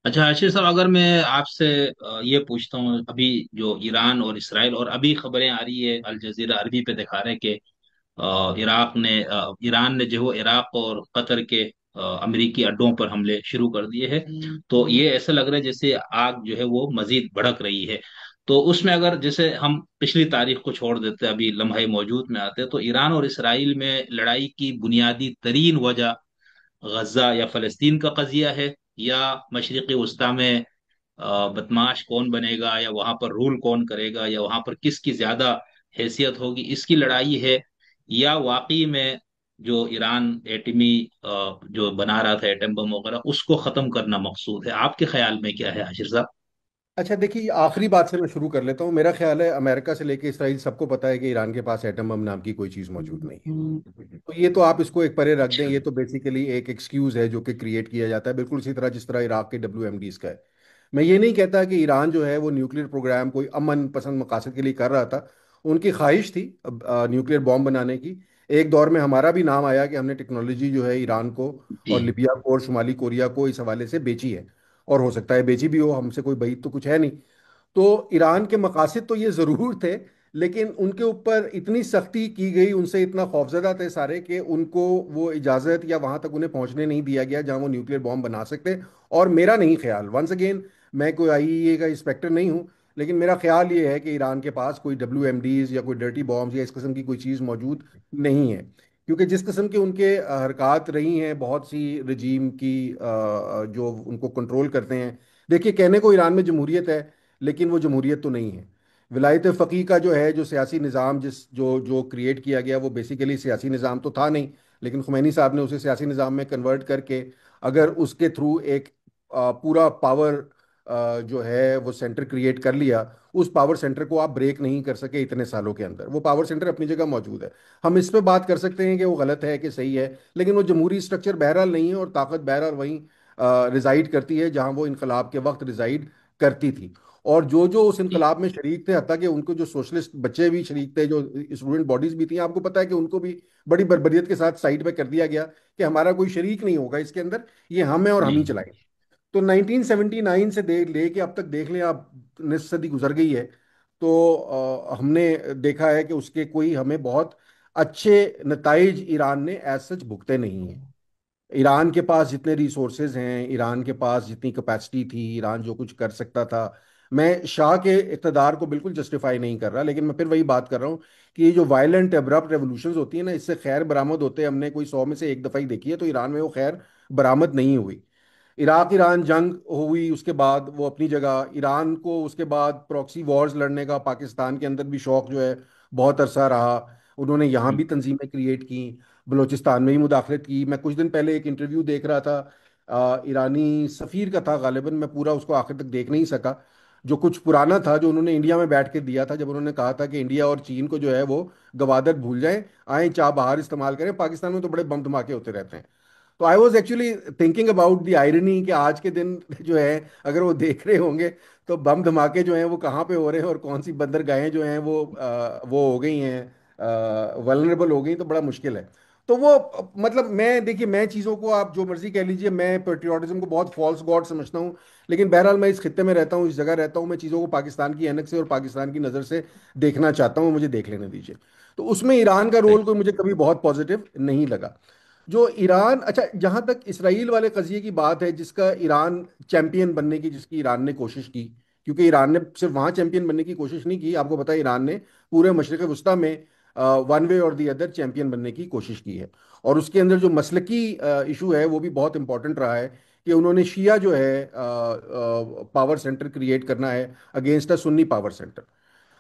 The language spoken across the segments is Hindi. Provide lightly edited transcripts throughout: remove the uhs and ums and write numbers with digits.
अच्छा आशीष साहब, अगर मैं आपसे ये पूछता हूँ, अभी जो ईरान और इसराइल, और अभी खबरें आ रही है अल जजीरा अरबी पे दिखा रहे हैं कि ईरान ने जो है इराक और कतर के अमेरिकी अड्डों पर हमले शुरू कर दिए हैं। तो ये ऐसा लग रहा है जैसे आग जो है वो मजीद भड़क रही है। तो उसमें अगर जैसे हम पिछली तारीख को छोड़ देते हैं, अभी लम्हे मौजूद में आते हैं, तो ईरान और इसराइल में लड़ाई की बुनियादी तरीन वजह गजा या फलस्तीन का कजिया है, या मशरिकी वस्ता में बदमाश कौन बनेगा, या वहां पर रूल कौन करेगा, या वहां पर किसकी ज्यादा हैसियत होगी, इसकी लड़ाई है, या वाकई में जो ईरान एटमी जो बना रहा था एटम बम वगैरह उसको खत्म करना मकसूद है। आपके ख्याल में क्या है हाशिर साहब? अच्छा देखिए, आखिरी बात से मैं शुरू कर लेता हूँ। मेरा ख्याल है अमेरिका से लेके इसराइल सबको पता है कि ईरान के पास एटम बम नाम की कोई चीज़ मौजूद नहीं है। तो ये तो आप इसको एक परे रख दें, अच्छा। ये तो बेसिकली एक एक्सक्यूज है जो कि क्रिएट किया जाता है, बिल्कुल इसी तरह जिस तरह इराक के WMDs का है। मैं ये नहीं कहता कि ईरान जो है वो न्यूक्लियर प्रोग्राम कोई अमन पसंद मकासद के लिए कर रहा था। उनकी ख्वाहिश थी न्यूक्लियर बॉम्ब बनाने की। एक दौर में हमारा भी नाम आया कि हमने टेक्नोलॉजी जो है ईरान को जी। और लिबिया को और शुमाली कोरिया को इस हवाले से बेची है। और हो सकता है बेची भी हो, हमसे कोई बईत तो कुछ है नहीं। तो ईरान के मकासद तो ये ज़रूर थे, लेकिन उनके ऊपर इतनी सख्ती की गई, उनसे इतना खौफजदा थे सारे कि उनको वो इजाज़त या वहाँ तक उन्हें पहुँचने नहीं दिया गया जहाँ वो न्यूक्लियर बॉम्ब बना सकते। और मेरा नहीं ख्याल, वंस अगेन, मैं कोई IAEA का इंस्पेक्टर नहीं हूँ, लेकिन मेरा ख्याल ये है कि ईरान के पास कोई WMDs या कोई डर्टी बॉम्ब्स या इस किस्म की कोई चीज़ मौजूद नहीं है। क्योंकि जिस किस्म के उनके हरकत रही हैं बहुत सी रजीम की, जो उनको कंट्रोल करते हैं। देखिए, कहने को ईरान में जमहूरियत है, लेकिन वो जमहूरियत तो नहीं है। विलायत फ़कीह का जो है, जो सियासी निज़ाम जिस जो जो क्रिएट किया गया, वो बेसिकली सियासी निज़ाम तो था नहीं। लेकिन खुमैनी साहब ने उसे सियासी निज़ाम में कन्वर्ट करके, अगर उसके थ्रू एक पूरा पावर जो है वो सेंटर क्रिएट कर लिया, उस पावर सेंटर को आप ब्रेक नहीं कर सके इतने सालों के अंदर। वो पावर सेंटर अपनी जगह मौजूद है। हम इस पे बात कर सकते हैं कि वो गलत है कि सही है, लेकिन वो जमहूरी स्ट्रक्चर बहरहाल नहीं है, और ताकत बहरहाल वहीं रिजाइड करती है जहां वो इनकलाब के वक्त रिजाइड करती थी। और जो जो उस जी। इनकलाब में शरीक थे, हत्ता कि उनको जो सोशलिस्ट बच्चे भी शरीक थे, जो स्टूडेंट बॉडीज भी थी, आपको पता है कि उनको भी बड़ी बर्बरियत के साथ साइड पे कर दिया गया कि हमारा कोई शरीक नहीं होगा इसके अंदर, ये हम है और हम जी। ही चलाएंगे। तो 1979 से लेके अब तक देख लें आप, निस्फ सदी गुजर गई है। तो हमने देखा है कि उसके कोई हमें बहुत अच्छे नताइज ईरान ने एज सच भुगते नहीं हैं। ईरान के पास जितने रिसोर्सेज हैं, ईरान के पास जितनी कैपेसिटी थी, ईरान जो कुछ कर सकता था। मैं शाह के इक़्तिदार को बिल्कुल जस्टिफाई नहीं कर रहा, लेकिन मैं फिर वही बात कर रहा हूँ कि ये जो वायलेंट एब्रप्ट रेवोल्यूशंस होती है ना, इससे खैर बरामद होते हमने कोई 100 में से एक दफ़ा ही देखी है। तो ईरान में वो खैर बरामद नहीं हुई। इराक ईरान जंग हुई, उसके बाद वो अपनी जगह, ईरान को उसके बाद प्रॉक्सी वॉर्स लड़ने का पाकिस्तान के अंदर भी शौक जो है बहुत अरसा रहा। उन्होंने यहाँ जी। भी तंजीमें क्रिएट की, बलूचिस्तान में भी मुदाखलत की। मैं कुछ दिन पहले एक इंटरव्यू देख रहा था, ईरानी सफ़ीर का था गालिबन, मैं पूरा उसको आखिर तक देख नहीं सका। जो कुछ पुराना था जो उन्होंने इंडिया में बैठ के दिया था, जब उन्होंने कहा था कि इंडिया और चीन को जो है वो गवादर भूल जाएं, आए चाह बाहर इस्तेमाल करें, पाकिस्तान में तो बड़े बम धमाके होते रहते हैं। तो I was actually thinking about the irony कि आज के दिन जो है, अगर वो देख रहे होंगे, तो बम धमाके जो हैं वो कहाँ पे हो रहे हैं और कौन सी बंदरगाहें जो हैं वो हो गई हैं, वल्नरेबल हो गई, तो बड़ा मुश्किल है। तो वो मतलब, मैं देखिए, मैं चीज़ों को आप जो मर्जी कह लीजिए, मैं पेट्रियाटिज्म को बहुत फॉल्स गॉड समझता हूँ। लेकिन बहरहाल मैं इस खित्ते में रहता हूँ, इस जगह रहता हूँ, मैं चीज़ों को पाकिस्तान की ऐनक से और पाकिस्तान की नज़र से देखना चाहता हूँ, मुझे देख लेने दीजिए। तो उसमें ईरान का रोल कोई मुझे कभी बहुत पॉजिटिव नहीं लगा। जो ईरान, अच्छा, जहां तक इसराइल वाले कजिए की बात है, जिसका ईरान चैंपियन बनने की, जिसकी ईरान ने कोशिश की, क्योंकि ईरान ने सिर्फ वहां चैंपियन बनने की कोशिश नहीं की, आपको पता है ईरान ने पूरे मशरक वस्ता में वन वे और दी अदर चैंपियन बनने की कोशिश की है। और उसके अंदर जो मसलकी इशू है वो भी बहुत इंपॉर्टेंट रहा है कि उन्होंने शिया जो है पावर सेंटर क्रिएट करना है against a Sunni power centre.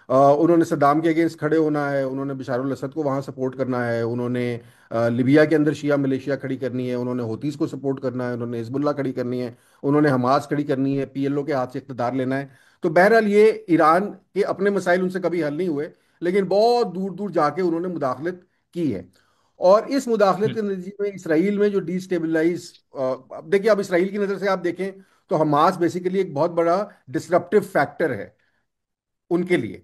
उन्होंने सद्दाम के अगेंस्ट खड़े होना है, उन्होंने बशारुल असद को वहाँ सपोर्ट करना है, उन्होंने लिबिया के अंदर शिया मलेशिया खड़ी करनी है, उन्होंने हौतीस को सपोर्ट करना है, उन्होंने हिजबुल्लाह खड़ी करनी है, उन्होंने हमास खड़ी करनी है, PLO के हाथ से इक़्तिदार लेना है। तो बहरहाल ये ईरान के अपने मसाइल उनसे कभी हल नहीं हुए, लेकिन बहुत दूर दूर जाके उन्होंने मुदाखलत की है। और इस मुदाखलत के नतीजे में इसराइल में जो डिस्टेबलाइज, अब देखिए, अब इसराइल की नज़र से आप देखें तो हमास बेसिकली एक बहुत बड़ा डिसरप्टिव फैक्टर है उनके लिए।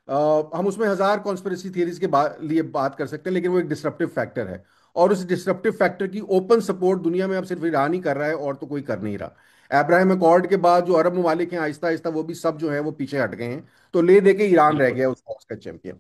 हम उसमें हजार कॉन्स्पिरेसी थियरीज के लिए बात कर सकते हैं, लेकिन वो एक डिसरप्टिव फैक्टर है। और उस डिसरप्टिव फैक्टर की ओपन सपोर्ट दुनिया में अब सिर्फ ईरान ही कर रहा है, और तो कोई कर नहीं रहा। अब्राहम अकॉर्ड के बाद जो अरब ममालिक हैं आहिस्ता आहिस्ता वो भी सब जो है वो पीछे हट गए हैं। तो ले दे के ईरान रह बिल्कुल। गया उस बॉक्स का चैंपियन।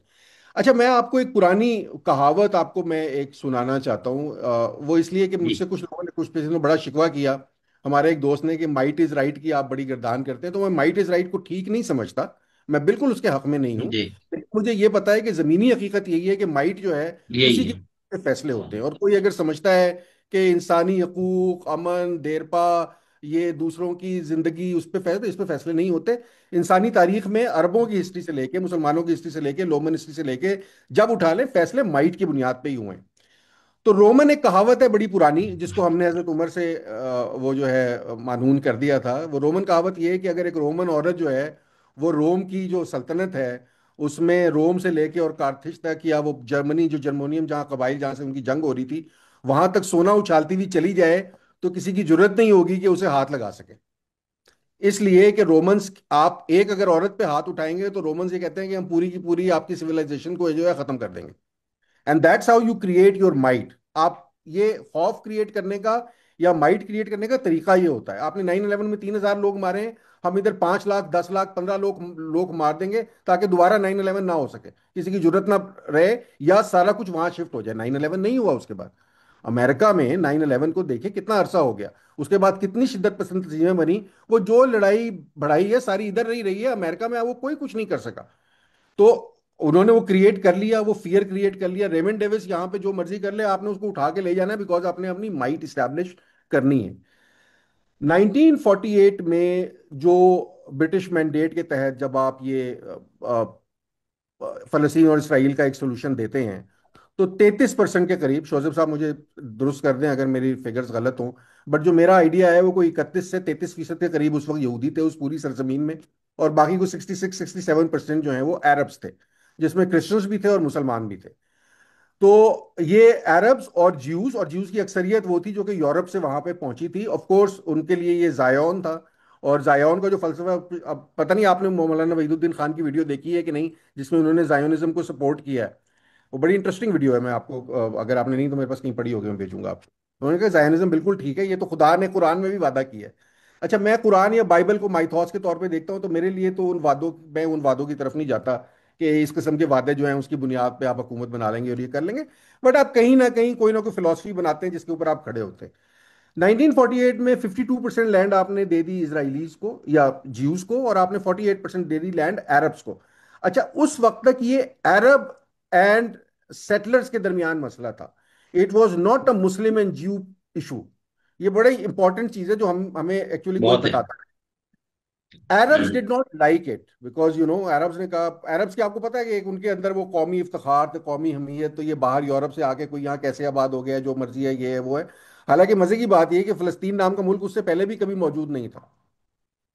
अच्छा, मैं आपको एक पुरानी कहावत आपको मैं एक सुनाना चाहता हूँ। वो इसलिए कि मुझसे जी कुछ लोगों ने कुछ पेशेंट ने बड़ा शिकवा किया हमारे एक दोस्त ने कि माइट इज राइट की आप बड़ी गर्दान करते हैं। तो मैं माइट इज राइट को ठीक नहीं समझता, मैं बिल्कुल उसके हक में नहीं हूँ। जी। लेकिन मुझे ये पता है कि जमीनी हकीकत यही है कि माइट जो है यही उसी है। के फैसले होते हैं। और कोई अगर समझता है कि इंसानी हकूक, अमन, देरपा, ये दूसरों की जिंदगी उस पर फैसले, इस पे फैसले नहीं होते। इंसानी तारीख में अरबों की हिस्ट्री से लेके, मुसलमानों की हिस्ट्री से लेके, रोमन हिस्ट्री से लेके जब उठा लें फैसले माइट की बुनियाद पे ही हुए हैं। तो रोमन एक कहावत है बड़ी पुरानी जिसको हमने हजरत उमर से वो जो है मानून कर दिया था। वो रोमन कहावत ये है कि अगर एक रोमन औरत जो है वो रोम की जो सल्तनत है उसमें रोम से लेके और कार्थेज तक, या वो जर्मनी जो जर्मोनियम जहाँ कबाइल जहाँ से उनकी जंग हो रही थी वहां तक सोना उछालती हुई चली जाए तो किसी की जरूरत नहीं होगी कि उसे हाथ लगा सके। इसलिए कि रोमन्स, आप एक अगर औरत पे हाथ उठाएंगे तो रोमन्स ये कहते हैं कि हम पूरी की पूरी आपकी सिविलाइजेशन को जो है खत्म कर देंगे। And that's how you create your might. आप ये खौफ क्रिएट करने का या माइट क्रिएट करने का तरीका ये होता है। आपने 9/11 में 3,000 लोग मारे हैं, हम इधर 5 लाख, 10 लाख, 15 लोग लोग मार देंगे ताकि दोबारा 9/11 ना हो सके, किसी की जरूरत ना रहे, या सारा कुछ वहां शिफ्ट हो जाए। 9/11 नहीं हुआ उसके बाद। अमेरिका में 9/11 को देखे कितना अरसा हो गया, उसके बाद कितनी शिद्दत पसंद तंजीमें बनी। वो जो लड़ाई बढ़ाई है सारी इधर नहीं रही है, अमेरिका में वो कोई कुछ नहीं कर सका। तो उन्होंने वो क्रिएट कर लिया, वो फियर क्रिएट कर लिया। रेमंड डेविस यहाँ पे जो मर्जी कर ले, आपने उसको उठा के ले जाना है, बिकॉज आपने अपनी माइट इस्टेब्लिश करनी है। 1948 में जो ब्रिटिश मैंडेट के तहत जब आप ये फलस्तीन और इसराइल का एक सोल्यूशन देते हैं तो 33% के करीब, शोजेब साहब मुझे दुरुस्त कर दें अगर मेरी फिगर्स गलत हों, बट जो मेरा आइडिया है वो कोई 31 से 33% के करीब उस वक्त यहूदी थे उस पूरी सरजमीन में। और बाकी को 66-67% जो है वो अरब्स थे, जिसमें क्रिश्चियंस भी थे और मुसलमान भी थे। तो ये अरब्स और ज्यूज की अक्सरियत वो थी जो कि यूरोप से वहां पे पहुंची थी। ऑफ कोर्स उनके लिए ये जायन था। और जायन का जो फलसफा, अब पता नहीं आपने मौलाना वहीदुद्दीन खान की वीडियो देखी है कि नहीं, जिसमें उन्होंने जायोनिज्म को सपोर्ट किया है। वो बड़ी इंटरेस्टिंग वीडियो है, मैं आपको अगर आपने नहीं तो मेरे पास कहीं पड़ी होगी, मैं भेजूंगा आपको। उन्होंने कहा जायनिज्म बिल्कुल ठीक है, ये तो खुदा ने कुरान में भी वादा किया है। अच्छा, मैं कुरान या बाइबल को माइथॉस के तौर पे देखता हूँ, तो मेरे लिए तो मैं उन वादों की तरफ नहीं जाता कि इस किस्म के वादे जो हैं उसकी बुनियाद पे आप हुकूमत बना लेंगे और ये कर लेंगे। बट आप कहीं ना कोई फिलोसफी बनाते हैं जिसके ऊपर आप खड़े होते हैं। 1948 में 52% लैंड आपने दे दी इसराइलीज को या ज्यूज को, और आपने 48% दे दी लैंड अरब्स को। अच्छा, उस वक्त तक ये अरब एंड सेटलर्स के दरमियान मसला था। It was not a Muslim and ज्यू इशू। ये बड़ी इंपॉर्टेंट चीज है जो हम हमें एक्चुअली कोई बहुत है। बताता है। Arabs hmm. Did not like it because Arabs ने कहा, अरब्स की आपको पता है कि एक उनके अंदर वो कौमी इफ्तिखार तो कौमी हमीयत, तो ये बाहर यूरोप से आके कोई यहाँ कैसे आबाद हो गया, जो मर्जी है ये है वो है। हालांकि मजे की बात यह है कि फलस्तीन नाम का मुल्क उससे पहले भी कभी मौजूद नहीं था।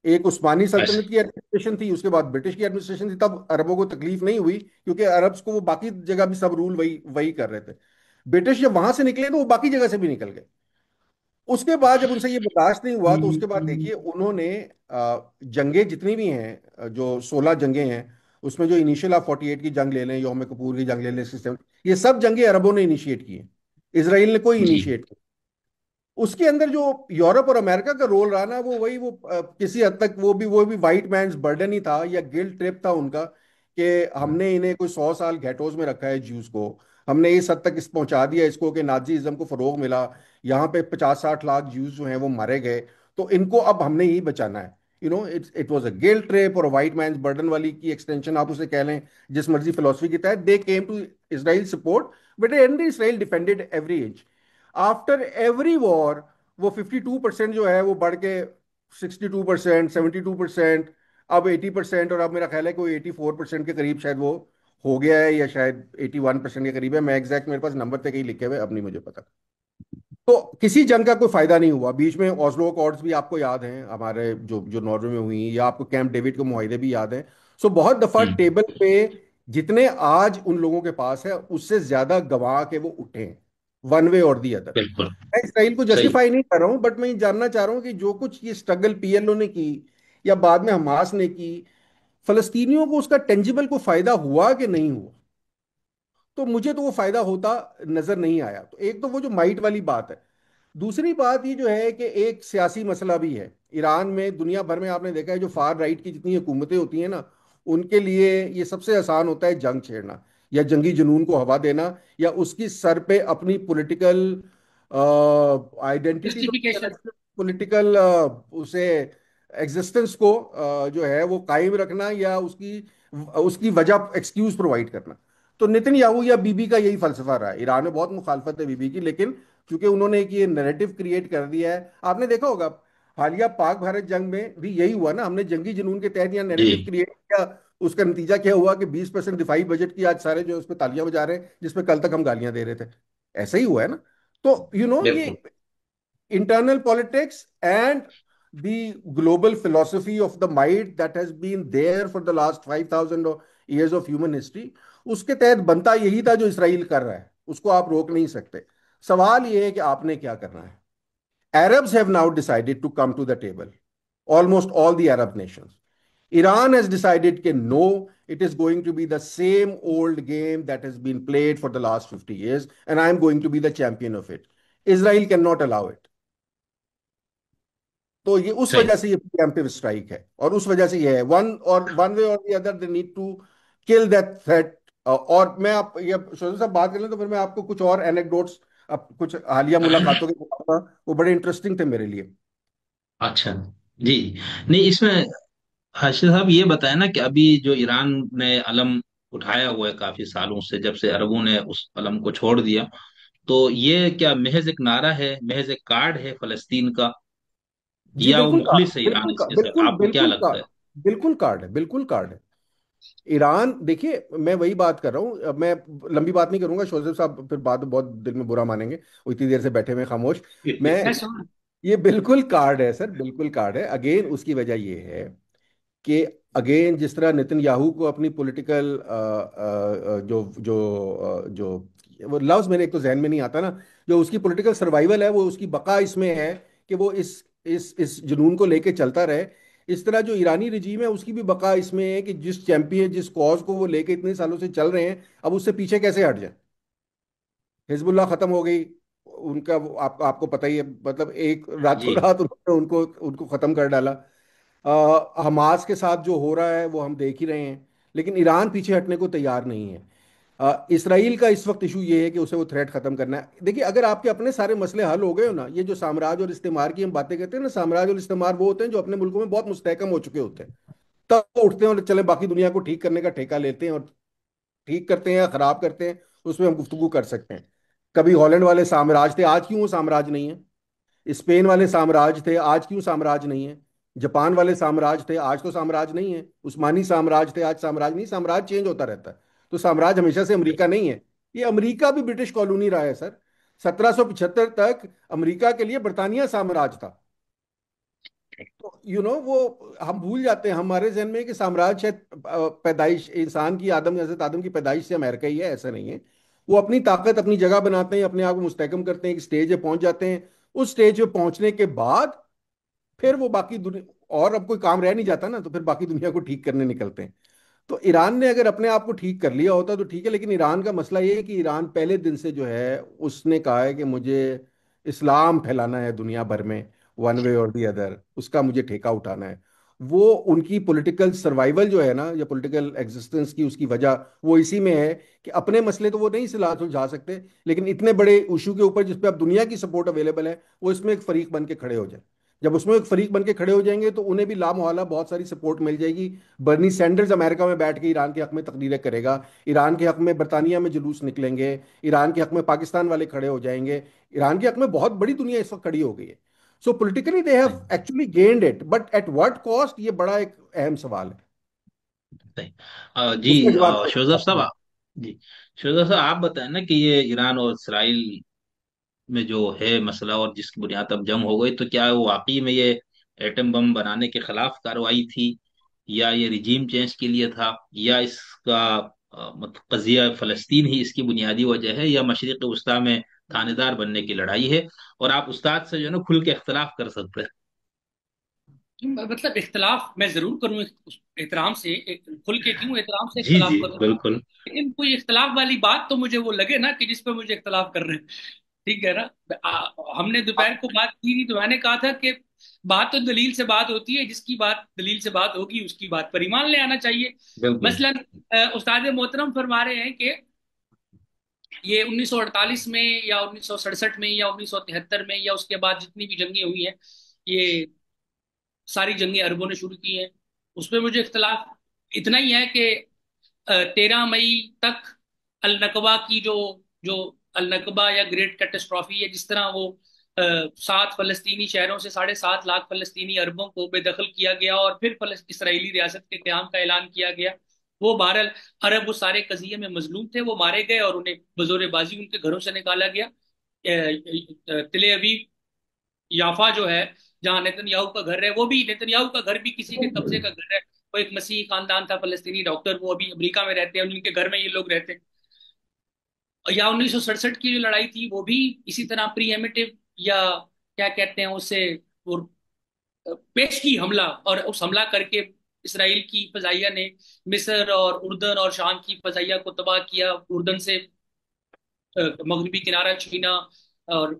एक उस्मानी ऐसे। सल्तनत की एडमिनिस्ट्रेशन थी, उसके बाद ब्रिटिश की एडमिनिस्ट्रेशन थी, तब अरबों को तकलीफ नहीं हुई क्योंकि अरब्स को वो बाकी जगह भी सब रूल वही वही कर रहे थे। ब्रिटिश जब वहां से निकले तो वो बाकी जगह से भी निकल गए। उसके बाद जब उनसे ये बर्दाश्त नहीं हुआ तो उसके बाद देखिए उन्होंने जंगें जितनी भी हैं, जो 16 जंगें हैं, उसमें जो इनिशियल आप 48 की जंग ले लें, यौम कपूर की जंग ले लें, सिस्टम, ये सब जंगें अरबों ने इनिशिएट की हैं। इसराइल ने कोई जी। इनिशिएट। उसके अंदर जो यूरोप और अमेरिका का रोल रहा ना, वो वही वो किसी हद तक वो भी वाइट मैन्स बर्डन ही था या गिल्ट ट्रिप था उनका, कि हमने इन्हें कोई 100 साल घेटोज में रखा है ज्यूज को। हमने इस हद तक इस पहुंचा दिया इसको कि नाजीइज्म को फरोग मिला, यहाँ पे 50-60 लाख ज्यूज जो हैं वो मारे गए। तो इनको अब हमने ही बचाना है। It was a guilt trip और वाइट मैन्स बर्डन वाली की एक्सटेंशन आप उसे कह लें, जिस मर्जी फिलोसफी के तहत they came to Israel support. But and Israel defended every inch. After every war वो 52% जो है वो बढ़ के 62%, 72%, अब 80%, और अब मेरा ख्याल है कोई 84% के करीब शायद वो हो गया है, या शायद 81% के करीब है। मैं एग्जैक्ट, मेरे पास नंबर थे कहीं लिखे हुए, अब नहीं मुझे पता। तो किसी जंग का कोई फायदा नहीं हुआ। बीच में ऑस्लो अकॉर्ड्स भी आपको याद हैं हमारे, जो जो नॉर्वे में हुई, या आपको कैंप डेविड के मुआहदे भी याद हैं। सो बहुत दफा हम्म। टेबल पे जितने आज उन लोगों के पास है उससे ज्यादा गंवा के वो उठे, वन वे और दी अदर। बिल्कुल। मैं इसराइल को सही। जस्टिफाई नहीं कर रहा हूं, बट मैं ये जानना चाह रहा हूं कि जो कुछ ये स्ट्रगल पीएलओ ने की या बाद में हमास ने की, फलस्तीनियों को उसका टेंजिबल को फायदा हुआ कि नहीं हुआ। तो मुझे तो वो फायदा होता नजर नहीं आया। तो एक तो वो जो माइट वाली बात है। दूसरी बात ये जो है कि एक सियासी मसला भी है ईरान में। दुनिया भर में आपने देखा है जो फार राइट की जितनी हुकूमतें होती हैं ना, उनके लिए ये सबसे आसान होता है जंग छेड़ना या जंगी जुनून को हवा देना, या उसकी सर पे अपनी पॉलिटिकल आइडेंटिटी तो जस्टिफिकेशन। पॉलिटिकल उसे एग्जिस्टेंस को जो है वो कायम रखना, या उसकी उसकी वजह एक्सक्यूज प्रोवाइड करना। तो नेतन्याहू या बीबी का यही फलसफा रहा है। ईरान में बहुत मुखालफत है बीबी की, लेकिन क्योंकि उन्होंने एक ये नैरेटिव क्रिएट कर दिया है। आपने देखा होगा हालिया पाक भारत जंग में भी यही हुआ ना, हमने जंगी जुनून के तहत यहाँ नैरेटिव जी क्रिएट किया। उसका नतीजा क्या हुआ कि 20% दिफाई बजट की आज सारे जो है उस पर तालियां बजा रहे हैं, जिसपे कल तक हम गालियां दे रहे थे। ऐसा ही हुआ है ना। तो ये बिल्कुल internal politics and the global philosophy of the might that has been there for the last 5,000 years of human history, उसके तहत बनता यही था जो इसराइल कर रहा है, उसको आप रोक नहीं सकते। सवाल यह है कि आपने क्या करना है। Arabs have now decided to come to the table, almost all the Arab nations. Iran has decided that no, it is going to be the same old game that has been played for the last 50 years, and I am going to be the champion of it. Israel cannot allow it। तो ये उस सही। वजह से ये प्रीएम्प्टिव स्ट्राइक है, और उस वजह से ये है वन वे और the other they need to kill that threat. और मैं आप ये शोजन साहब बात कर लें तो फिर मैं आपको कुछ और एनेक्डोट्स, अब कुछ हालिया मुलाकातों के बताऊंगा, वो बड़े इंटरेस्टिंग थे मेरे लिए। अच्छा जी। नहीं इसमें हाशिर साहब ये बताया ना कि अभी जो ईरान ने अलम उठाया हुआ है काफी सालों से, जब से अरबों ने उस अलम को छोड़ दिया, तो ये क्या महज एक नारा है, महज एक कार्ड है फलस्तीन का, जी या वो बिल्कुल कार्ड, मुखलिस है ईरान इसके से, बिल्कुल आपको क्या बिल्कुल लगता कार्ड, है? बिल्कुल कार्ड है, बिल्कुल कार्ड है। ईरान देखिए, मैं वही बात कर रहा हूँ। अब मैं लंबी बात नहीं करूंगा, शोजेफ साहब फिर बाद में बहुत दिल में बुरा मानेंगे, वो इतनी देर से बैठे हुए हैं खामोश। मैं मैं समझ। ये बिल्कुल कार्ड है सर, बिल्कुल कार्ड है। अगेन उसकी वजह ये है कि अगेन जिस तरह नेतन्याहू को अपनी पॉलिटिकल जो वो लफ्ज मेरे एक तो जहन में नहीं आता ना, जो उसकी पॉलिटिकल सर्वाइवल है, वो उसकी बका इसमें है कि वो इस जुनून को लेके चलता रहे। इस तरह जो ईरानी रजीम है उसकी भी बका इसमें है कि जिस चैंपियन, जिस कॉज को वो लेके इतने सालों से चल रहे हैं, अब उससे पीछे कैसे हट जाए। हिजबुल्लाह खत्म हो गई, उनका आपको पता ही है, मतलब एक रातों जी रात उन्होंने उनको उनको खत्म कर डाला। हमास के साथ जो हो रहा है वो हम देख ही रहे हैं, लेकिन ईरान पीछे हटने को तैयार नहीं है। इसराइल का इस वक्त इशू ये है कि उसे वो थ्रेट खत्म करना है। देखिए, अगर आपके अपने सारे मसले हल हो गए हो ना, ये जो साम्राज्य और इस्तेमार की हम बातें करते हैं ना, साम्राज्य और इस्तेमार वो होते हैं जो अपने मुल्कों में बहुत मुस्तहकम हो चुके होते हैं, तब वो उठते हैं और चले बाकी दुनिया को ठीक करने का ठेका लेते हैं, और ठीक करते हैं या खराब करते हैं उसमें हम गुफ्तगू कर सकते हैं। कभी हॉलैंड वाले साम्राज्य थे, आज क्यों वो साम्राज्य नहीं है। स्पेन वाले साम्राज्य थे, आज क्यों साम्राज्य नहीं है। जापान वाले साम्राज्य थे, आज तो साम्राज्य नहीं है। उस्मानी साम्राज्य थे, आज साम्राज्य नहीं। साम्राज्य चेंज होता रहता है। तो साम्राज्य हमेशा से अमेरिका नहीं है। ये अमेरिका भी ब्रिटिश कॉलोनी रहा है सर। 1775 तक अमेरिका के लिए बर्तानिया साम्राज्य था। तो वो हम भूल जाते हैं, हमारे जहन में कि साम्राज्य शायद पैदाइश इंसान की, आदम हजरत आदम की पैदाइश से अमेरिका ही है, ऐसा नहीं है। वो अपनी ताकत अपनी जगह बनाते हैं, अपने आप को मुस्तहकम करते हैं, एक स्टेज पे पहुंच जाते हैं। उस स्टेज पे पहुंचने के बाद फिर वो बाकी दुनिया, और अब कोई काम रह नहीं जाता ना, तो फिर बाकी दुनिया को ठीक करने निकलते हैं। तो ईरान ने अगर अपने आप को ठीक कर लिया होता तो ठीक है, लेकिन ईरान का मसला ये है कि ईरान पहले दिन से जो है उसने कहा है कि मुझे इस्लाम फैलाना है दुनिया भर में, वन वे और दी अदर, उसका मुझे ठेका उठाना है। वो उनकी पॉलिटिकल सर्वाइवल जो है ना, या पॉलिटिकल एग्जिस्टेंस की उसकी वजह वो इसी में है कि अपने मसले तो वो नहीं सुलझा सकते, लेकिन इतने बड़े इशू के ऊपर जिस पे अब दुनिया की सपोर्ट अवेलेबल है, वो इसमें एक फरीक बन के खड़े हो जाए। जब उसमें एक फरीक बन के खड़े हो जाएंगे तो उन्हें भी लामोहल्ला बहुत सारी सपोर्ट मिल जाएगी। बर्नी सैंडर्स अमेरिका में बैठ के ईरान के हक में तकरीरें करेगा, ईरान के हक में बरतानिया में जुलूस निकलेंगे, ईरान के हक में पाकिस्तान वाले खड़े हो जाएंगे। ईरान के हक में बहुत बड़ी दुनिया इस वक्त खड़ी हो गई है। सो पोलिटिकली दे हैव सही actually gained it, but at what cost, ये बड़ा एक अहम सवाल है। सही। जी उसका जवाब शोजफ साहब जी शोजफ साहब आप बताएं ना कि ये ईरान और इसराइल में जो है मसला, और जिसकी बुनियाद पर जंग हो गई, तो क्या वो वाकई में ये एटम बम बनाने के खिलाफ कार्रवाई थी, या ये रिजीम चेंज के लिए था, या इसका मतलब कजिया फलस्तीन ही इसकी बुनियादी वजह है, या मशरिक वस्ता में थानेदार बनने की लड़ाई है? और आप उस्ताद से जो है ना खुल के इख्तलाफ कर सकते हैं। मतलब इख्तलाफ मैं जरूर करूँ, एहतराम से खुल के क्यों, एहतराम से जी इख्तलाफ जी करूँ। बिल्कुल। लेकिन कोई इख्तलाफ वाली बात तो मुझे वो लगे ना कि जिस पे मुझे इख्तलाफ कर रहे हैं। ठीक है ना। हमने दोपहर को बात की थी, तो मैंने कहा था कि बात तो दलील से बात होती है, जिसकी बात दलील से बात होगी उसकी बात पर ईमान ले आना चाहिए। बिल्कुल। मसलन उस्ताद मोहतरम फरमा रहे हैं कि ये 1948 में या 1967 में या 1973 में या उसके बाद जितनी भी जंगें हुई हैं, ये सारी जंगें अरबों ने शुरू की हैं। उसमें मुझे इख्तलाफ इतना ही है कि 13 मई तक अल नकबा की जो जो अल नकबा या ग्रेट कैटेस्ट्रॉफी है, जिस तरह वो 7 फलस्तीनी शहरों से 7.5 लाख फलस्तीनी अरबों को बेदखल किया गया और फिर इसराइली रियासत के क्याम का ऐलान किया गया, वो बहरहाल अरब उस सारे कजिए में मजलूम थे, वो मारे गए और उन्हें बजोरे बाजी उनके घरों से निकाला गया। तिले अवीव, याफा जो है, जहां नेतन्याहू का घर है, वो भी नेतन्याहू का घर भी किसी के कब्जे का घर है। वो एक मसीही खानदान था, फलस्तीनी डॉक्टर, वो अभी अमेरिका में रहते हैं, उनके घर में ये लोग रहते हैं। या 1967 की जो लड़ाई थी वो भी इसी तरह प्रीएमिटिव, या क्या कहते हैं उसे, वो पेशगी हमला, और उस हमला करके इसराइल की फजाइया ने मिस्र और उर्दन और शाम की फजाइया को तबाह किया। उर्दन से मगरबी किनारा छीना, और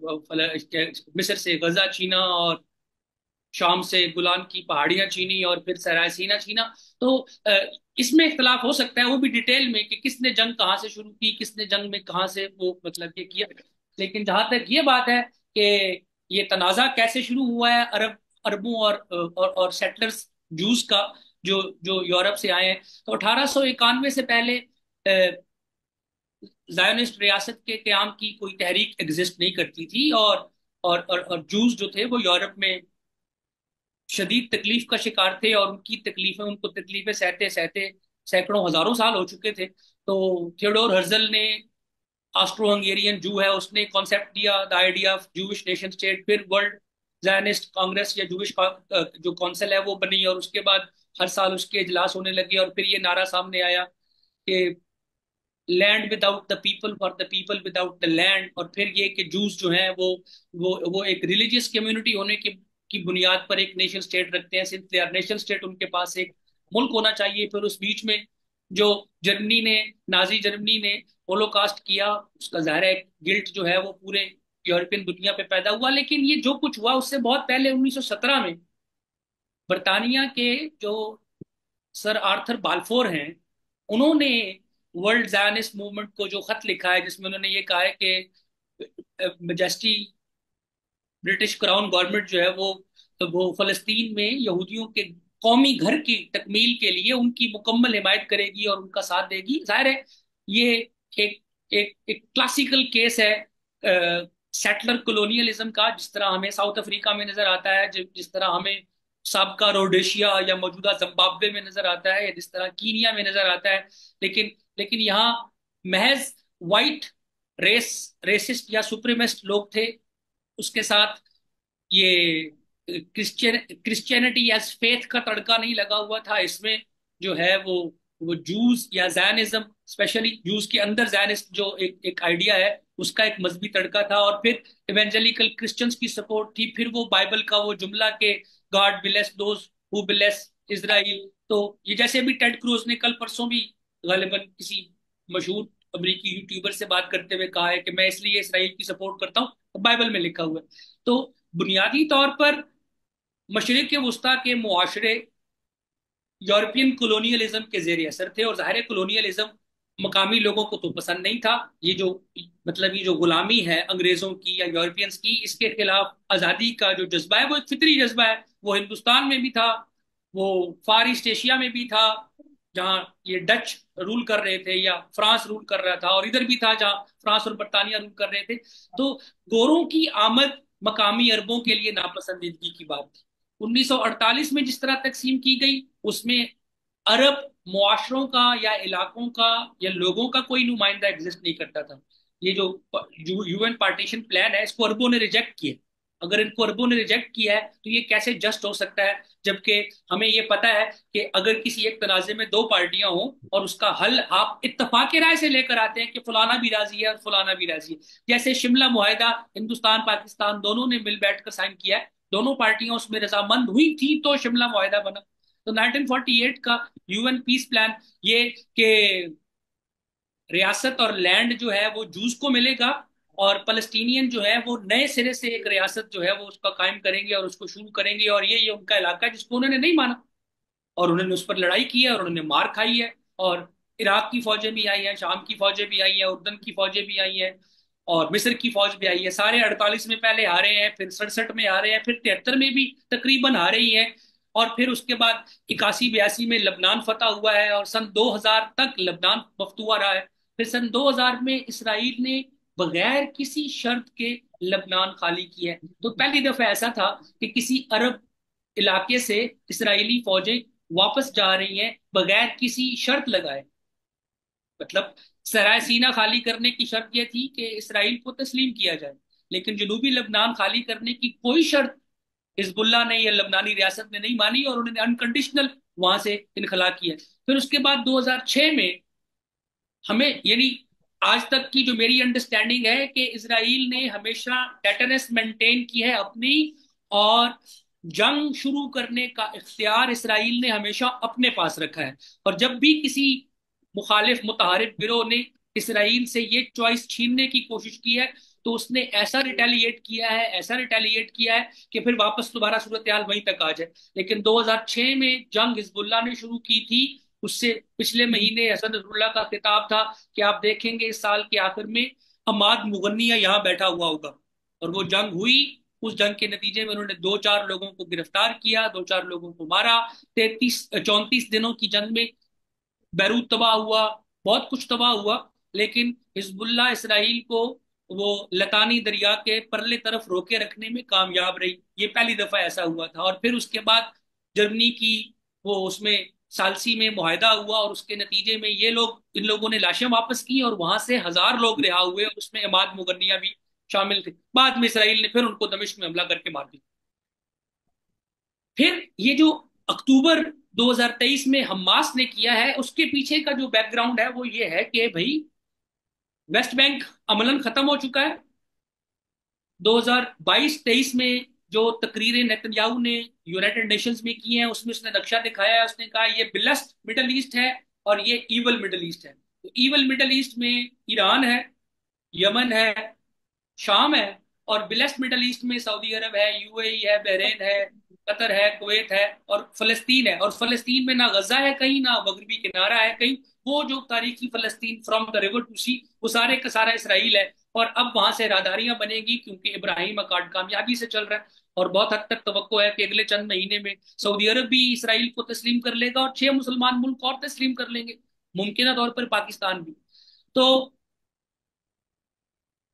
मिस्र से गजा छीना, और शाम से गुलान की पहाड़ियां छीनी, और फिर सराय सीना छीना। तो इसमें इख्तलाफ हो सकता है वो भी डिटेल में, कि किसने जंग कहाँ से शुरू की, किसने जंग में कहाँ से वो मतलब ये किया। लेकिन जहां तक ये बात है कि ये तनाजा कैसे शुरू हुआ है अरबों और सेटलर्स जूस का, जो जो यूरोप से आए हैं, तो 1891 से पहले जायोनिस्ट रियासत के क्याम की कोई तहरीक एग्जिस्ट नहीं करती थी। और जूस जो थे वो यूरोप में शदीद तकलीफ का शिकार थे, और उनको तकलीफें सहते सहते सैकड़ों हजारों साल हो चुके थे। तो थियोडोर हर्जल ने, ऑस्ट्रो हंगेरियन जू है, उसने कॉन्सेप्ट दिया, the idea of Jewish nation state. फिर वर्ल्ड जायनिस्ट कांग्रेस या जूविश जो काउंसिल है वो बनी, और उसके बाद हर साल उसके इजलास होने लगे, और फिर ये नारा सामने आया कि land without the people for the people without the land. और फिर ये कि जूस जो है वो एक रिलीजियस कम्युनिटी होने की बुनियाद पर एक नेशन स्टेट रखते हैं, since they our nation state, उनके पास एक मुल्क होना चाहिए। फिर उस बीच में जो जर्मनी ने नाजी जर्मनी ने होलोकास्ट किया, उसका ज़ाहिर है गिल्ट जो है वो पूरे यूरोपियन दुनिया पे पैदा हुआ। लेकिन ये जो कुछ हुआ उससे बहुत पहले 1917 में बर्तानिया के जो सर आर्थर बाल्फोर हैं, उन्होंने वर्ल्ड जायनिस्ट मूवमेंट को जो खत लिखा है, जिसमें उन्होंने ये कहा है कि मेजेस्टी ब्रिटिश क्राउन गवर्नमेंट जो है वो फलस्तीन में यहूदियों के कौमी घर की तकमील के लिए उनकी मुकम्मल हिमायत करेगी और उनका साथ देगी। जाहिर है ये एक एक क्लासिकल केस है सेटलर कॉलोनियलिज्म का, जिस तरह हमें साउथ अफ्रीका में नजर आता है, जिस तरह हमें साबका रोडेशिया या मौजूदा जिम्बाब्वे में नजर आता है, या जिस तरह कीनिया में नजर आता है। लेकिन लेकिन यहाँ महज वाइट रेसिस्ट या सुप्रीमेस्ट लोग थे, उसके साथ ये क्रिश्चियनिटी एज फेथ का तड़का नहीं लगा हुआ था इसमें। जो है वो जूस या जैनिज्म, स्पेशली जूस के अंदर जैनिस्ट जो एक आइडिया है, उसका एक मजहबी तड़का था। और फिर इवेंजेलिकल क्रिश्चियंस की सपोर्ट थी। फिर वो बाइबल का वो जुमला के God bless those who bless Israel. तो ये जैसे भी टेड क्रूज ने कल परसों भी गालिबन किसी मशहूर अमेरिकी यूट्यूबर से बात करते हुए कहा है कि मैं इसलिए इसराइल की सपोर्ट करता हूँ, बाइबल में लिखा हुआ है। तो बुनियादी तौर पर मशरिक वस्ता के मुआशरे यूरोपियन कॉलोनियलिज्म के जेर असर थे, और जाहिर कॉलोनियलिज्म मकामी लोगों को तो पसंद नहीं था। ये जो मतलब ये जो गुलामी है अंग्रेजों की या यूरोपियंस की, इसके खिलाफ आज़ादी का जो जज्बा है वो एक फितरी जज्बा है। वो हिंदुस्तान में भी था, वो फार ईस्ट एशिया में भी था जहाँ ये डच रूल कर रहे थे या फ्रांस रूल कर रहा था, और इधर भी था जहाँ फ्रांस और बर्तानिया रूल कर रहे थे। तो गोरों की आमद मकामी अरबों के लिए नापसंदीदगी की बात थी। 1948 में जिस तरह तकसीम की गई, उसमें अरब मुआशरों का या इलाकों का या लोगों का कोई नुमाइंदा एग्जिस्ट नहीं करता था। ये जो यूएन पार्टीशन प्लान है, इसको अरबों ने रिजेक्ट किया। अगर इनको अरबों ने रिजेक्ट किया है तो ये कैसे जस्ट हो सकता है, जबकि हमें ये पता है कि अगर किसी एक तनाजे में दो पार्टियां हों और उसका हल आप इत्तफाक राय से लेकर आते हैं कि फलाना भी राजी है और फलाना भी राजी है, जैसे शिमला मुआहिदा हिंदुस्तान पाकिस्तान दोनों ने मिल बैठकर साइन किया है, दोनों पार्टियां उसमें रजामंद हुई थी तो शिमला मुआहिदा बना। तो 1948 का यूएन पीस प्लान ये कि रियासत और लैंड जो है वो जूस को मिलेगा, और फलस्तीनियन जो है वो नए सिरे से एक रियासत जो है वो उसका कायम करेंगे और उसको शुरू करेंगे, और ये उनका इलाका है जिसको उन्होंने नहीं माना, और उन्होंने उस पर लड़ाई की है और उन्होंने मार खाई है। और इराक की फौजें भी आई हैं, शाम की फौजें भी आई हैं, उर्दन की फौजें भी आई हैं, और मिस्र की फौज भी आई है। सारे 48 में पहले हारे हैं, फिर 67 में हारे हैं, फिर 73 में भी तकरीबन हारे ही हैं, और फिर उसके बाद 81 82 में लबनान फतह हुआ है, और सन 2000 तक लबनान मफ्तूहा रहा है। फिर सन 2000 में इसराइल ने बगैर किसी शर्त के लबनान खाली किया है। तो पहली दफा ऐसा था कि किसी अरब इलाके से इसराइली फौजें वापस जा रही हैं बगैर किसी शर्त लगाए। मतलब सराय सीना खाली करने की शर्त यह थी कि इसराइल को तस्लीम किया जाए, लेकिन जनूबी लबनान खाली करने की कोई शर्त हिजबुल्लाह ने या लबनानी रियासत ने नहीं मानी, और उन्होंने अनकंडीशनल वहां से इनखला किया। फिर उसके बाद 2006 में हमें, यानी आज तक की जो मेरी अंडरस्टैंडिंग है कि इसराइल ने हमेशा टेटरनेस मेंटेन की है अपनी, और जंग शुरू करने का इख्तियार इसराइल ने हमेशा अपने पास रखा है। और जब भी किसी मुखालिफ मुतहारिब गिरोह ने इसराइल से ये चॉइस छीनने की कोशिश की है, तो उसने ऐसा रिटेलिएट किया है, ऐसा रिटेलिएट किया है कि फिर वापस दोबारा सूरत हाल वहीं तक आ जाए। लेकिन 2006 में जंग हिजबुल्लाह ने शुरू की थी, उससे पिछले महीने हसन नसरुल्लाह का खिताब था कि आप देखेंगे इस साल के आखिर में अमाद मुगन्निया यहाँ बैठा हुआ होगा। और वो जंग हुई। उस जंग के नतीजे में उन्होंने 2 4 लोगों को गिरफ्तार किया, 2 4 लोगों को मारा। 33 34 दिनों की जंग में बैरूत तबाह हुआ, बहुत कुछ तबाह हुआ, लेकिन हिजबुल्लाह इसराइल को वो लतानी दरिया के परले तरफ रोके रखने में कामयाब रही। ये पहली दफा ऐसा हुआ था। और फिर उसके बाद जर्मनी की वो उसमें सालसी में मुआहदा हुआ, और उसके नतीजे में ये लोग, इन लोगों ने लाशें वापस की, और वहां से 1000 लोग रिहा हुए, और उसमें इमाद मुगन्निया भी शामिल थे। बाद में इसराइल ने फिर उनको दमिश्क में हमला करके मार दिया। फिर ये जो अक्टूबर 2023 में हमास ने किया है, उसके पीछे का जो बैकग्राउंड है वो ये है कि भाई वेस्ट बैंक अमलन खत्म हो चुका है। 2022-23 में जो तकरीरें नेतन्याहू ने यूनाइटेड नेशंस में की हैं, उसमें उसने नक्शा दिखाया है। उसने कहा ये ब्लेस्ड मिडल ईस्ट है और ये ईवल मिडल ईस्ट है। तो ईवल मिडल ईस्ट में ईरान है, यमन है, शाम है, और ब्लेस्ड मिडल ईस्ट में सऊदी अरब है, यूएई है, बहरीन है, कतर है, कुवैत है, और फलस्तीन है। और फलस्तीन में ना गजा है कहीं, ना मगरबी किनारा है कहीं। वो जो तारीखी फलस्तीन फ्रॉम द रिवर टू सी, वो सारे का सारा इसराइल है। और अब वहां से राहदारियां बनेगी क्योंकि इब्राहिम अकॉर्ड कामयाबी से चल रहा है, और बहुत हद तक तवक्को है कि अगले चंद महीने में सऊदी अरब भी इसराइल को तस्लीम कर लेगा, और 6 मुसलमान मुल्क और तस्लीम कर लेंगे, मुमकिन तौर पर पाकिस्तान भी। तो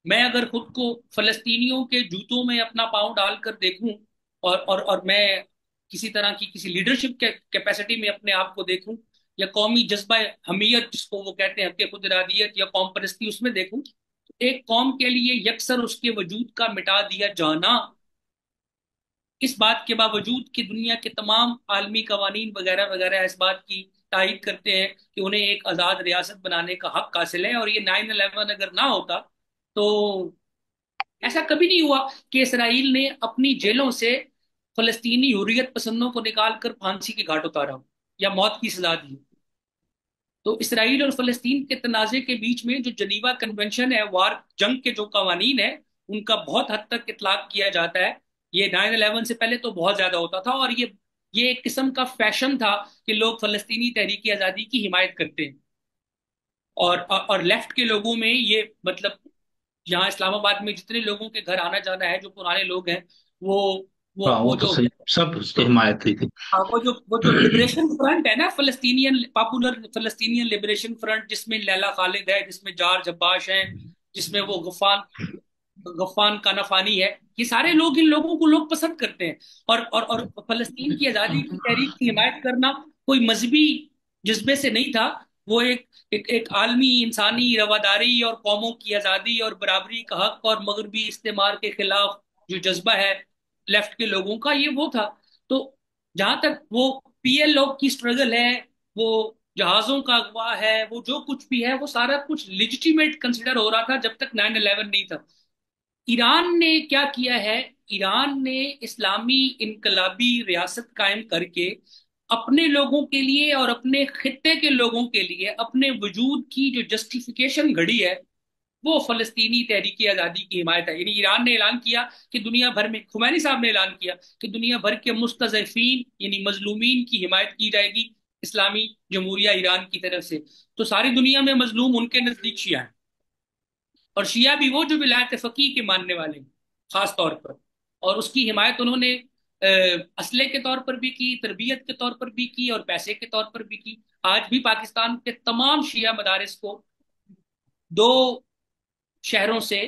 मैं अगर खुद को फलस्तीनियों के जूतों में अपना पाँव डालकर देखूं, और मैं किसी तरह की किसी लीडरशिप के कैपेसिटी में अपने आप को देखूं, या कौमी जज्बा हमीयत जिसको वो कहते हैं, हक खुद इरादियत या कौम परस्ती, उसमें देखूं, तो एक कौम के लिए यकसर उसके वजूद का मिटा दिया जाना, इस बात के बावजूद कि दुनिया के तमाम आलमी कवानीन वगैरह वगैरह इस बात की तायीद करते हैं कि उन्हें एक आज़ाद रियासत बनाने का हक हासिल है, और ये 9/11 अगर ना होता तो ऐसा कभी नहीं हुआ कि इसराइल ने अपनी जेलों से फलस्तीनी हुर्रियत पसंदों को निकाल कर फांसी के घाट उतारा हो या मौत की सजा दी हो। तो इसराइल और फलस्तीन के तनाजे के बीच में जो जनीवा कन्वेंशन है, वार जंग के जो कवानीन है, उनका बहुत हद तक इतलाक किया जाता है। ये 9/11 से पहले तो बहुत ज्यादा होता था, और ये एक किस्म का फैशन था कि लोग फलस्तीनी तहरीक आज़ादी की हिमायत करते हैं। और लेफ्ट के लोगों में ये, मतलब यहाँ इस्लामाबाद में जितने लोगों के घर आना जाना है, जो पुराने लोग हैं, वो वो हाँ, वो वो तो जो सही, सब उसकी हिमायत हुई थी। हाँ, वो जो लिबरेशन फ्रंट है ना, फलस्तीनियन पॉपुलर फलस्तीनियन लिबरेशन फ्रंट, जिसमें लैला खालिद है, जिसमें जार्ज अब्बास है, जिसमें वो गफ्फान गफ्फान कानाफानी है, ये सारे लोग, इन लोगों को लोग पसंद करते हैं। और फलस्तीन की आजादी की तहरीक की हिमायत करना कोई मजहबी जज्बे से नहीं था। वो एक आलमी इंसानी रवादारी और कौमों की आजादी और बराबरी का हक और मगरबी इस्तेमार के खिलाफ जो जज्बा है लेफ्ट के लोगों का, ये वो था। तो जहां तक वो पीएलओ की स्ट्रगल है, वो जहाजों का अगवा है, वो जो कुछ भी है, वो सारा कुछ लिजिटिमेट कंसिडर हो रहा था जब तक 9/11 नहीं था। ईरान ने क्या किया है? ईरान ने इस्लामी इनकलाबी रियासत कायम करके अपने लोगों के लिए और अपने खित्ते के लोगों के लिए अपने वजूद की जो जस्टिफिकेशन घड़ी है, वो फलस्तीनी तहरीक आज़ादी की हिमायत है। यानी ईरान ने ऐलान किया कि दुनिया भर में, खुमैनी साहब ने ऐलान किया कि दुनिया भर के मुस्तज़ईफीन यानी मजलूमीन की हिमायत की जाएगी इस्लामी जमहूरिया ईरान की तरफ से। तो सारी दुनिया में मजलूम उनके नजदीक शिया है, और शिया भी वो जो विलायत फकीह के मानने वाले हैं खास तौर पर। और उसकी हिमायत उन्होंने असले के तौर पर भी की, तरबियत के तौर पर भी की, और पैसे के तौर पर भी की। आज भी पाकिस्तान के तमाम शिया मदारिस को दो शहरों से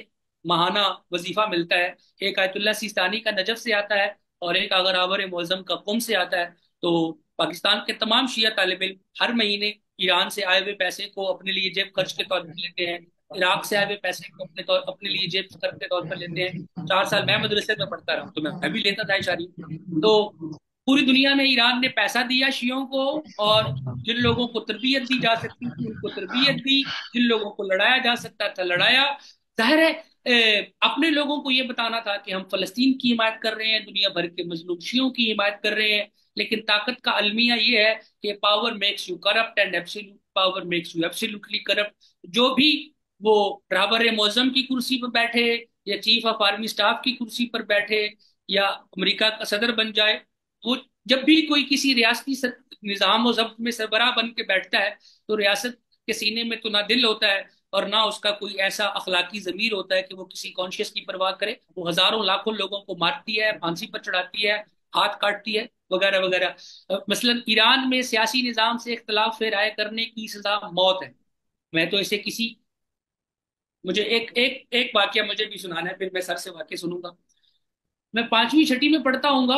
माहाना वजीफा मिलता है। एक आयतुल्ला सिस्तानी का नजफ से आता है, और एक अगर आवर मुअज्जम का कुम से आता है। तो पाकिस्तान के तमाम शिया तालिब इल्म हर महीने ईरान से आए हुए पैसे को अपने लिए जेब खर्च के तौर पर लेते हैं, इराक से आए हुए पैसे को अपने लिए जेब खर्च के तौर पर लेते हैं। 4 साल मैं मदरसे में पढ़ता रहा, तो मैं भी लेता था इशारी। तो पूरी दुनिया में ईरान ने पैसा दिया शियों को, और जिन लोगों को तरबियत दी जा सकती थी उनको तरबियत दी, जिन लोगों को लड़ाया जा सकता था लड़ाया। जाहिर है अपने लोगों को ये बताना था कि हम फलस्तीन की हिमायत कर रहे हैं, दुनिया भर के मजलूम शियों की हिमायत कर रहे हैं। लेकिन ताकत का अलमिया ये है कि power makes you corrupt and absolute power makes you absolutely corrupt. जो भी वो राबर मौजम की कुर्सी पर बैठे, या चीफ ऑफ आर्मी स्टाफ की कुर्सी पर बैठे, या अमेरिका का सदर बन जाए, वो जब भी कोई किसी रियासती निज़ाम और जब्त में सरबराह बन के बैठता है, तो रियासत के सीने में तो ना दिल होता है, और ना उसका कोई ऐसा अखलाकी जमीर होता है कि वो किसी कॉन्शियस की परवाह करे। वो हजारों लाखों लोगों को मारती है, फांसी पर चढ़ाती है, हाथ काटती है, वगैरह वगैरह। मसलन ईरान में सियासी निज़ाम से इख्तलाफ राय करने की सजा मौत है। मैं तो इसे किसी, मुझे एक एक एक वाक्य मुझे भी सुनाना है, फिर मैं सर से वाक्य सुनूंगा। मैं पांचवी छठी में पढ़ता हूँगा,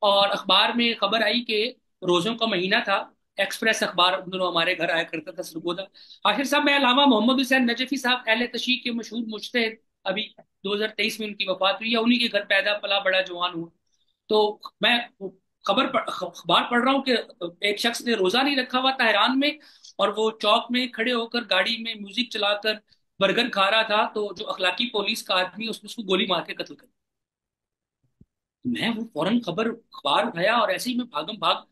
और अखबार में खबर आई कि रोजों का महीना था। एक्सप्रेस अखबार उन दिनों हमारे घर आया करता था, सरगोदा। आखिर साहब, मैं अलामा मोहम्मद हुसैन नजफी साहब अहले तशरीह के मशहूर मुजतहिद, अभी 2023 में उनकी वफात हुई है, उन्हीं के घर पैदा पला बड़ा जवान हुआ। तो मैं अखबार पढ़ रहा हूँ कि एक शख्स ने रोजा नहीं रखा हुआ था हैरान में, और वो चौक में खड़े होकर गाड़ी में म्यूजिक चलाकर बर्गर खा रहा था। तो जो अखलाकी पुलिस का आदमी, उसने उसको गोली मार के कत्ल कर दिया। मैं वो फौरन खबर अखबार उठाया, और ऐसे ही मैं भागम भाग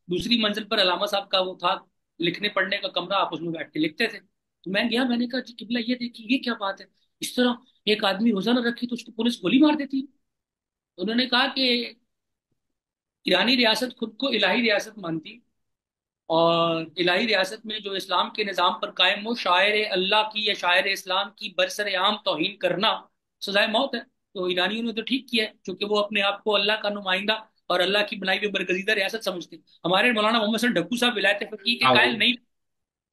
दूसरी मंजिल पर अलामा साहब का वो था लिखने पढ़ने का कमरा, आप उसमें बैठ के लिखते थे। तो मैं गया, मैंने कहा जी किबला ये देखिए ये क्या बात है, इस तरह एक आदमी रोजा न रखी तो उसको पुलिस गोली मार देती है। उन्होंने कहा कि ईरानी रियासत खुद को इलाही रियासत मानती, और इलाही रियासत में जो इस्लाम के निज़ाम पर कायम हो, शायर अल्लाह की या शायर इस्लाम की बरसर आम तौहीन करना सजाए मौत है। तो ईरानियों ने तो ठीक किया है, क्योंकि वो अपने आप को अल्लाह का नुमाइंदा और अल्लाह की बनाई हुई बरगजीदा रियासत समझते हैं। हमारे मौलाना मोहम्मद हसन ढक्कू साहब विलायत फकीह के हाँ, कायल नहीं,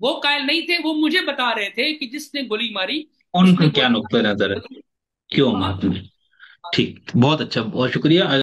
वो कायल नहीं थे। वो मुझे बता रहे थे कि जिसने गोली मारी उनका उसने क्या गोली नुक्ता नजर है, क्यों हाँ। मारते हैं? ठीक, बहुत अच्छा, बहुत शुक्रिया।